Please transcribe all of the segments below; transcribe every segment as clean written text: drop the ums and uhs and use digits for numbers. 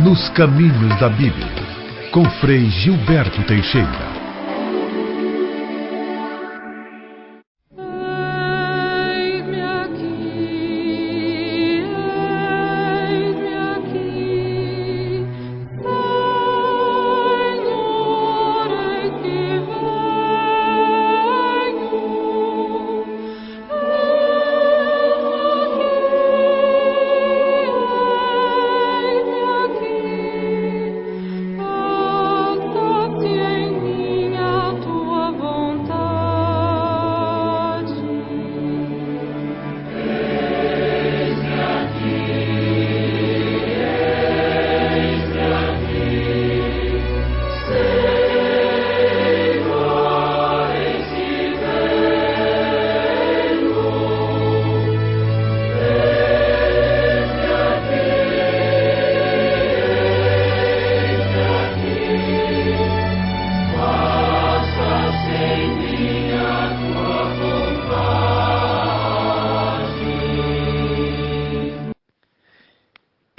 Nos Caminhos da Bíblia, com Frei Gilberto Teixeira.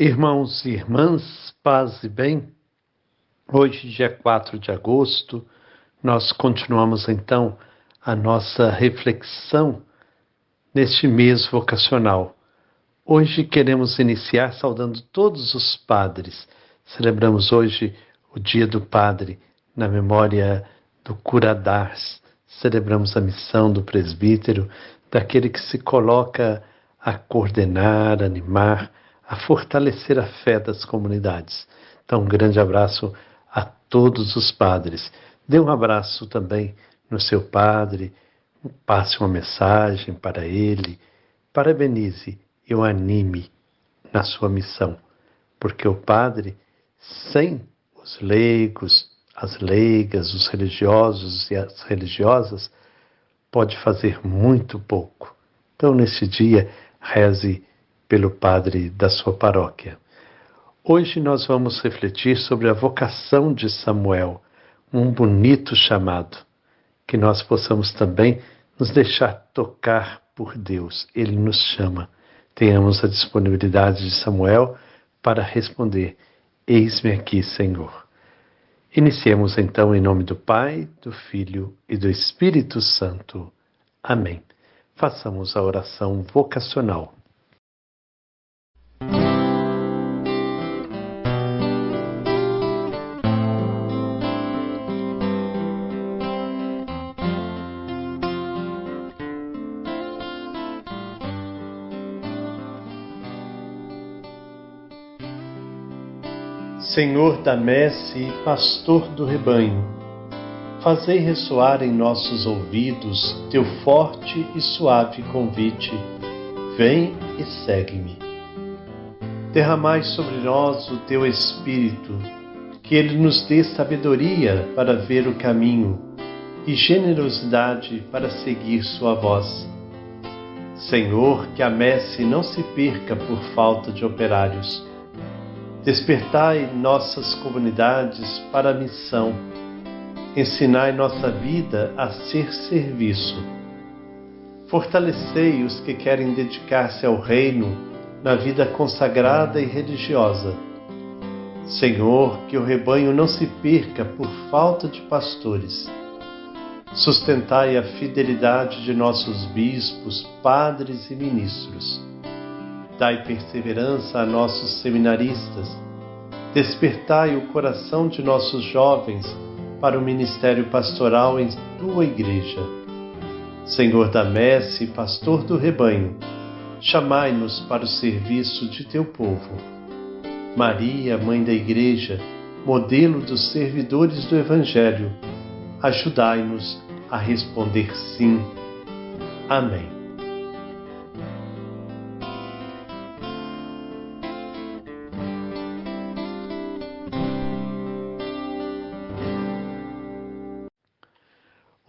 Irmãos e irmãs, paz e bem, hoje, dia 4 de agosto, nós continuamos então a nossa reflexão neste mês vocacional. Hoje queremos iniciar saudando todos os padres. Celebramos hoje o Dia do Padre, na memória do Cura d'Ars. Celebramos a missão do presbítero, daquele que se coloca a coordenar, animar, a fortalecer a fé das comunidades. Então, um grande abraço a todos os padres. Dê um abraço também no seu padre, passe uma mensagem para ele, parabenize e o anime na sua missão, porque o padre, sem os leigos, as leigas, os religiosos e as religiosas, pode fazer muito pouco. Então, nesse dia, reze pelo padre da sua paróquia. Hoje nós vamos refletir sobre a vocação de Samuel, um bonito chamado, que nós possamos também nos deixar tocar por Deus. Ele nos chama. Tenhamos a disponibilidade de Samuel para responder: eis-me aqui, Senhor. Iniciemos então em nome do Pai, do Filho e do Espírito Santo. Amém. Façamos a oração vocacional. Senhor da messe e pastor do rebanho, fazei ressoar em nossos ouvidos teu forte e suave convite: vem e segue-me. Derramai sobre nós o teu Espírito, que ele nos dê sabedoria para ver o caminho e generosidade para seguir sua voz. Senhor, que a messe não se perca por falta de operários. Despertai nossas comunidades para a missão. Ensinai nossa vida a ser serviço. Fortalecei os que querem dedicar-se ao reino na vida consagrada e religiosa. Senhor, que o rebanho não se perca por falta de pastores. Sustentai a fidelidade de nossos bispos, padres e ministros. Dai perseverança a nossos seminaristas. Despertai o coração de nossos jovens para o ministério pastoral em tua igreja. Senhor da messe e pastor do rebanho, chamai-nos para o serviço de teu povo. Maria, mãe da igreja, modelo dos servidores do Evangelho, ajudai-nos a responder sim. Amém.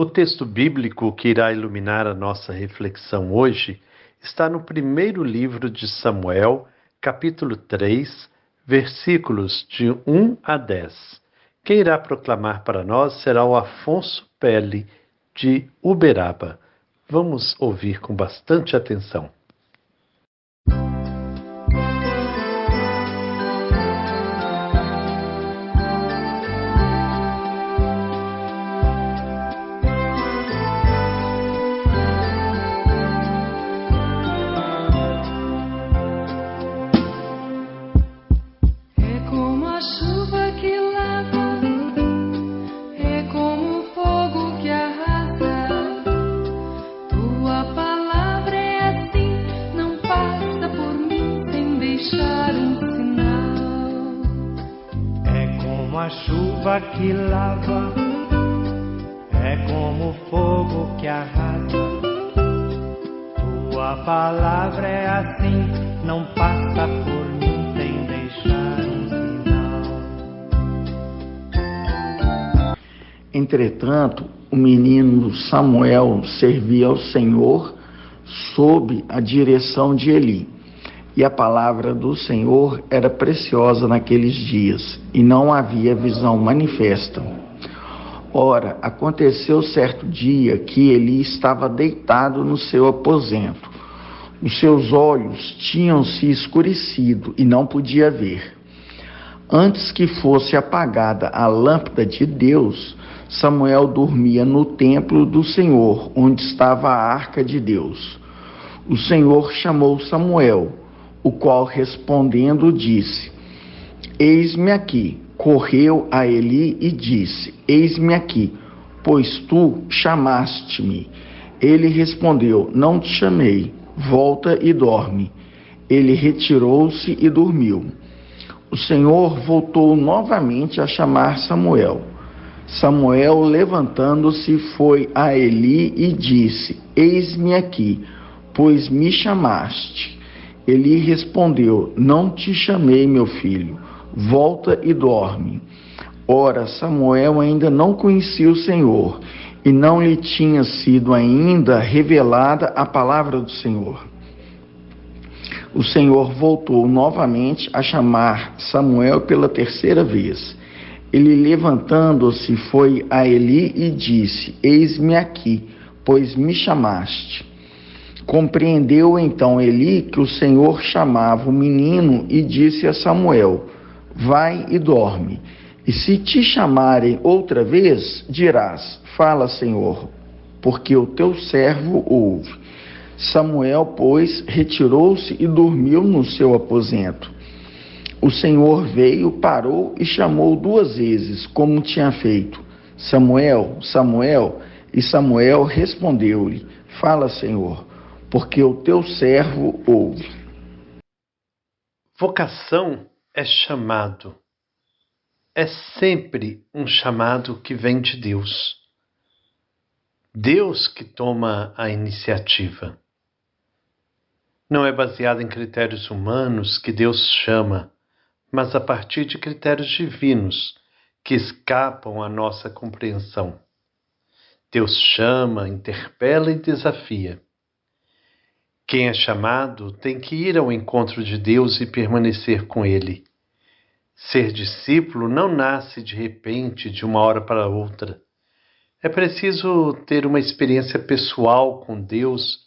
O texto bíblico que irá iluminar a nossa reflexão hoje está no primeiro livro de Samuel, capítulo 3, versículos de 1 a 10. Quem irá proclamar para nós será o Afonso Pelle, de Uberaba. Vamos ouvir com bastante atenção. deixar um sinal. É como a chuva que lava, é como o fogo que arrasa. Tua palavra é assim, não passa por mim sem deixar um sinal. Entretanto, o menino Samuel servia ao Senhor sob a direção de Eli. E a palavra do Senhor era preciosa naqueles dias, e não havia visão manifesta. Ora, aconteceu certo dia que Eli estava deitado no seu aposento. Os seus olhos tinham se escurecido e não podia ver. Antes que fosse apagada a lâmpada de Deus, Samuel dormia no templo do Senhor, onde estava a arca de Deus. O Senhor chamou Samuel, o qual respondendo disse: Eis-me aqui. Correu a Eli e disse: Eis-me aqui, pois tu chamaste-me. Ele respondeu: Não te chamei, volta e dorme. Ele retirou-se e dormiu. O Senhor voltou novamente a chamar Samuel. Samuel, levantando-se, foi a Eli e disse: Eis-me aqui, pois me chamaste. Eli respondeu: Não te chamei, meu filho, volta e dorme. Ora, Samuel ainda não conhecia o Senhor, e não lhe tinha sido ainda revelada a palavra do Senhor. O Senhor voltou novamente a chamar Samuel pela terceira vez. Ele, levantando-se, foi a Eli e disse: Eis-me aqui, pois me chamaste. Compreendeu então Eli que o Senhor chamava o menino e disse a Samuel: Vai e dorme. E se te chamarem outra vez, dirás: Fala, Senhor, porque o teu servo ouve. Samuel, pois, retirou-se e dormiu no seu aposento. O Senhor veio, parou e chamou 2 vezes, como tinha feito: Samuel, Samuel. E Samuel respondeu-lhe: Fala, Senhor, porque o teu servo ouve. Vocação é chamado. É sempre um chamado que vem de Deus. Deus que toma a iniciativa. Não é baseado em critérios humanos que Deus chama, mas a partir de critérios divinos que escapam à nossa compreensão. Deus chama, interpela e desafia. Quem é chamado tem que ir ao encontro de Deus e permanecer com Ele. Ser discípulo não nasce de repente, de uma hora para outra. É preciso ter uma experiência pessoal com Deus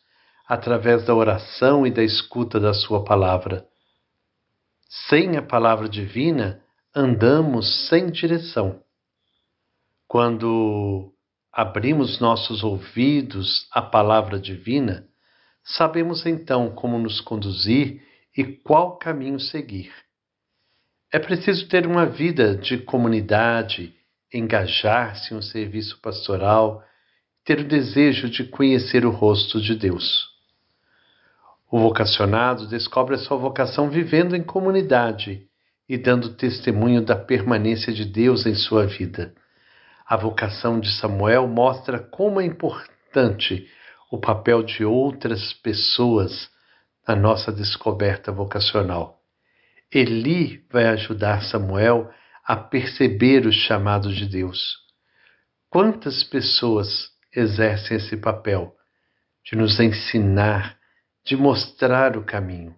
através da oração e da escuta da sua palavra. Sem a palavra divina, andamos sem direção. Quando abrimos nossos ouvidos à palavra divina, sabemos então como nos conduzir e qual caminho seguir. É preciso ter uma vida de comunidade, engajar-se em um serviço pastoral, ter o desejo de conhecer o rosto de Deus. O vocacionado descobre a sua vocação vivendo em comunidade e dando testemunho da permanência de Deus em sua vida. A vocação de Samuel mostra como é importante o papel de outras pessoas na nossa descoberta vocacional. Eli vai ajudar Samuel a perceber o chamado de Deus. Quantas pessoas exercem esse papel de nos ensinar, de mostrar o caminho?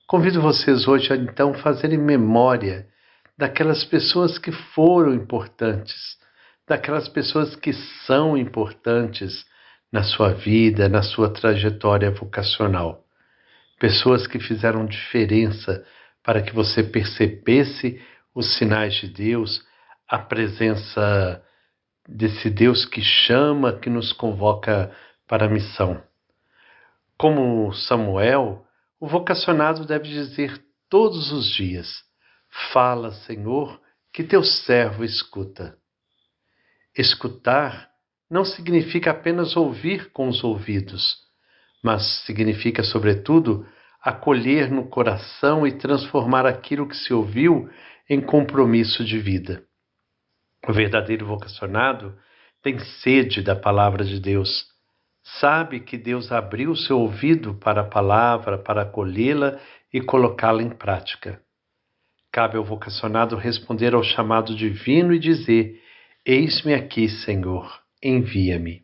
Convido vocês hoje a então fazerem memória daquelas pessoas que foram importantes, daquelas pessoas que são importantes na sua vida, na sua trajetória vocacional. Pessoas que fizeram diferença para que você percebesse os sinais de Deus, a presença desse Deus que chama, que nos convoca para a missão. Como Samuel, o vocacionado deve dizer todos os dias: Fala, Senhor, que teu servo escuta. Escutar não significa apenas ouvir com os ouvidos, mas significa, sobretudo, acolher no coração e transformar aquilo que se ouviu em compromisso de vida. O verdadeiro vocacionado tem sede da palavra de Deus. Sabe que Deus abriu seu ouvido para a palavra, para acolhê-la e colocá-la em prática. Cabe ao vocacionado responder ao chamado divino e dizer: eis-me aqui, Senhor, envia-me.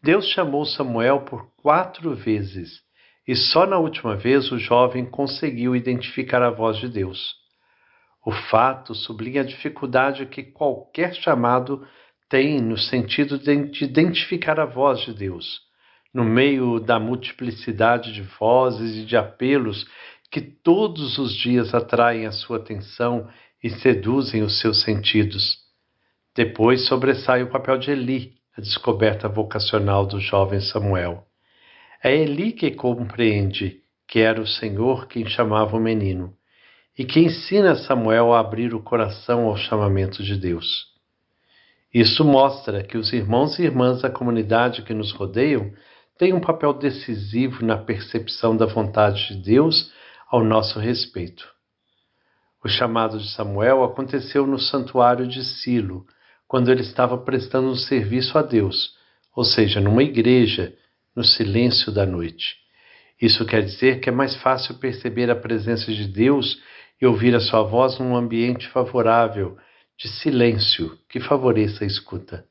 Deus chamou Samuel por 4 vezes, e só na última vez o jovem conseguiu identificar a voz de Deus. O fato sublinha a dificuldade que qualquer chamado tem no sentido de identificar a voz de Deus, no meio da multiplicidade de vozes e de apelos que todos os dias atraem a sua atenção e seduzem os seus sentidos. Depois sobressai o papel de Eli, a descoberta vocacional do jovem Samuel. É Eli que compreende que era o Senhor quem chamava o menino e que ensina Samuel a abrir o coração ao chamamento de Deus. Isso mostra que os irmãos e irmãs da comunidade que nos rodeiam têm um papel decisivo na percepção da vontade de Deus ao nosso respeito. O chamado de Samuel aconteceu no santuário de Silo, quando ele estava prestando um serviço a Deus, ou seja, numa igreja, no silêncio da noite. Isso quer dizer que é mais fácil perceber a presença de Deus e ouvir a sua voz num ambiente favorável, de silêncio, que favoreça a escuta.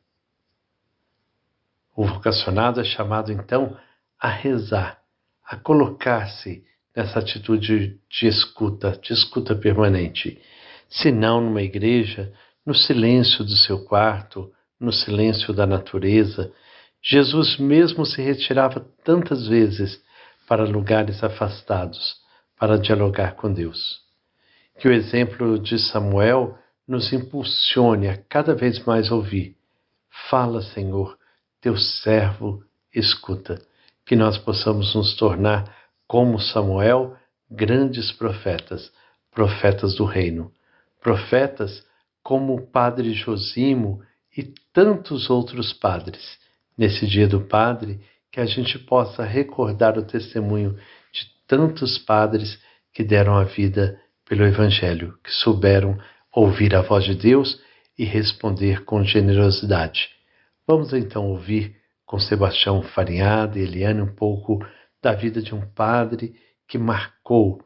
O vocacionado é chamado, então, a rezar, a colocar-se nessa atitude de escuta permanente. Se não numa igreja, no silêncio do seu quarto, no silêncio da natureza. Jesus mesmo se retirava tantas vezes para lugares afastados, para dialogar com Deus. Que o exemplo de Samuel nos impulsione a cada vez mais ouvir: fala, Senhor, teu servo escuta. Que nós possamos nos tornar, como Samuel, grandes profetas, profetas do reino. Profetas como o padre Josimo e tantos outros padres. Nesse dia do padre, que a gente possa recordar o testemunho de tantos padres que deram a vida pelo Evangelho, que souberam ouvir a voz de Deus e responder com generosidade. Vamos então ouvir com Sebastião Farinhada e Eliane um pouco da vida de um padre que marcou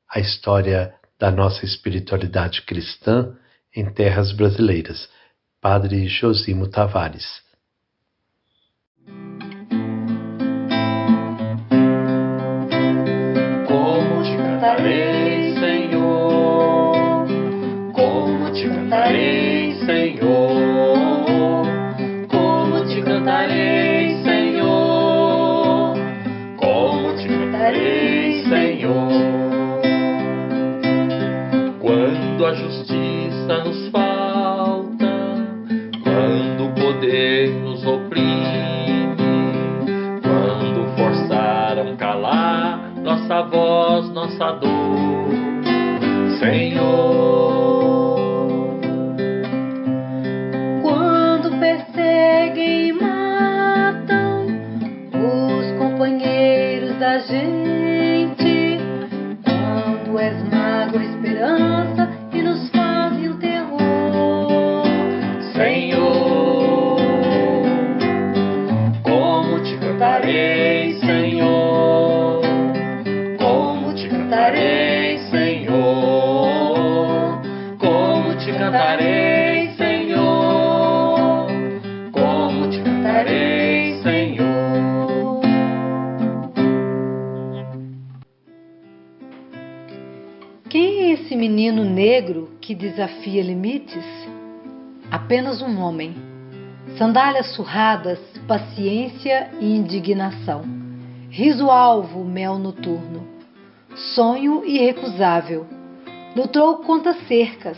a história da nossa espiritualidade cristã em terras brasileiras, Padre Josimo Tavares. Como te cantarei, Senhor, como te cantarei, Senhor, como te cantarei, Senhor, como te cantarei, Senhor. Quando a justiça nos falta, quando o poder nos oprime, quando forçaram calar nossa voz, nossa dor, Senhor. Quando perseguem e matam os companheiros da gente, quando esmagam a esperança e nos fazem o terror, Senhor, como te cantarei, Senhor, como te cantarei, Senhor, como te cantarei, Senhor, como te cantarei, Senhor. Quem é esse menino negro que desafia limites? Apenas um homem. Sandálias surradas, paciência e indignação. Riso alvo, mel noturno. Sonho irrecusável. Lutou contra cercas,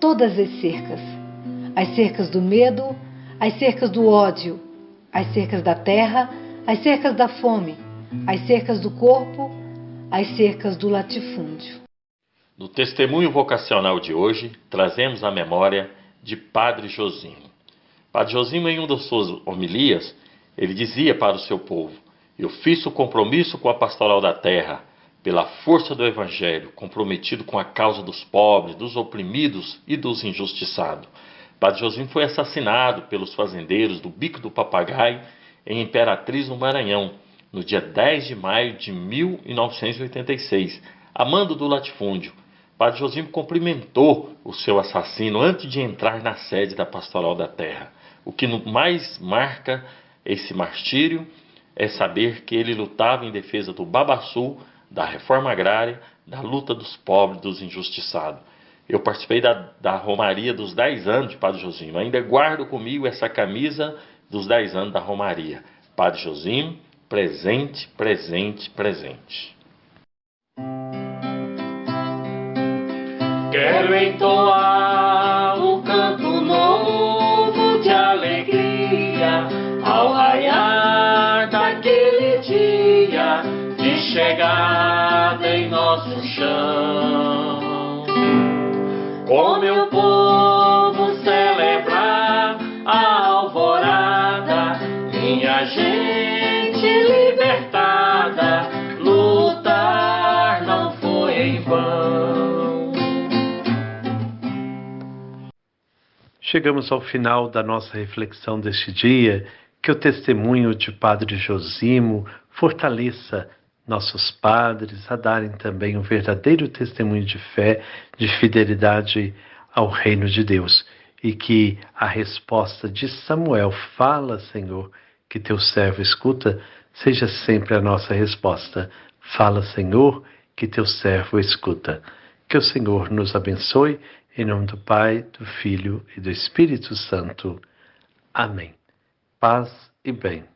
todas as cercas. As cercas do medo, as cercas do ódio, as cercas da terra, as cercas da fome, as cercas do corpo, as cercas do latifúndio. No testemunho vocacional de hoje, trazemos a memória de Padre Josimo. Padre Josimo, em uma das suas homilias, ele dizia para o seu povo: eu fiz o compromisso com a pastoral da terra, pela força do Evangelho, comprometido com a causa dos pobres, dos oprimidos e dos injustiçados. Padre Josimo foi assassinado pelos fazendeiros do Bico do Papagaio em Imperatriz, no Maranhão, no dia 10 de maio de 1986, a mando do latifúndio. Padre Josimo cumprimentou o seu assassino antes de entrar na sede da Pastoral da Terra. O que mais marca esse martírio é saber que ele lutava em defesa do babaçu, da reforma agrária, da luta dos pobres, dos injustiçados. Eu participei da Romaria dos 10 anos de Padre Josimo. Ainda guardo comigo essa camisa dos 10 anos da Romaria. Padre Josimo, presente, presente, presente. Quero entoar um canto novo de alegria ao raiar daquele dia de chegada em nosso chão. Com meu povo celebrar a alvorada, minha gente libertada, lutar não foi em vão. Chegamos ao final da nossa reflexão deste dia. Que o testemunho de Padre Josimo fortaleça nossos padres a darem também um verdadeiro testemunho de fé, de fidelidade ao reino de Deus. E que a resposta de Samuel, fala, Senhor, que teu servo escuta, seja sempre a nossa resposta. Fala, Senhor, que teu servo escuta. Que o Senhor nos abençoe, em nome do Pai, do Filho e do Espírito Santo. Amém. Paz e bem.